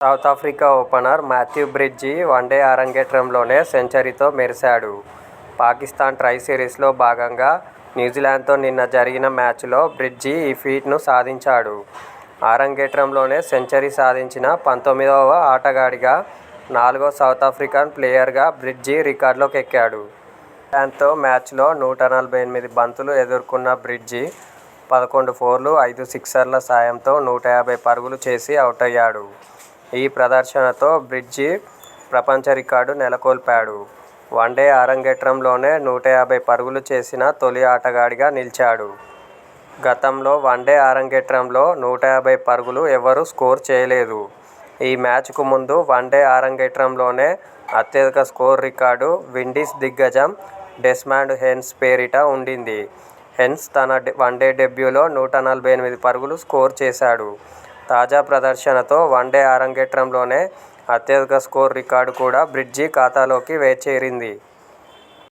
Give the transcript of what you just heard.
South Africa opener Matthew Breetzke one day అరంగేట్రంలోనే సెంచరీతో మెరిశాడు. పాకిస్థాన్ ట్రై సిరీస్లో భాగంగా న్యూజిలాండ్తో నిన్న జరిగిన మ్యాచ్లో బ్రిడ్జి ఈ ఫీట్ను సాధించాడు. అరంగేట్రంలోనే సెంచరీ సాధించిన 19వ ఆటగాడిగా, 4వ సౌత్ ఆఫ్రికన్ ప్లేయర్గా బ్రిడ్జి రికార్డులోకెక్కాడు. న్యూజిలాండ్తో మ్యాచ్లో 148 బంతులు ఎదుర్కొన్న బ్రిడ్జి 11 ఫోర్లు, 5 సిక్సర్ల సాయంతో 150 పరుగులు చేసి అవుటయ్యాడు. ఈ ప్రదర్శనతో బ్రిడ్జి ప్రపంచ రికార్డు నెలకొల్పాడు. వన్డే అరంగేట్రంలోనే 150 పరుగులు చేసిన తొలి ఆటగాడిగా నిలిచాడు. గతంలో వన్డే అరంగేట్రంలో 150 పరుగులు ఎవరూ స్కోర్ చేయలేదు. ఈ మ్యాచ్కు ముందు వన్డే అరంగేట్రంలోనే అత్యధిక స్కోరు రికార్డు విండీస్ దిగ్గజం డెస్మాండ్ హెన్స్ పేరిట ఉండింది. హెన్స్ తన వన్డే డెబ్యూలో 148 పరుగులు స్కోరు చేశాడు. తాజా ప్రదర్శనతో వన్డే అరంగేట్రంలోనే అత్యధిక స్కోరు రికార్డు కూడా బ్రిడ్జి ఖాతాలోకి చేరింది.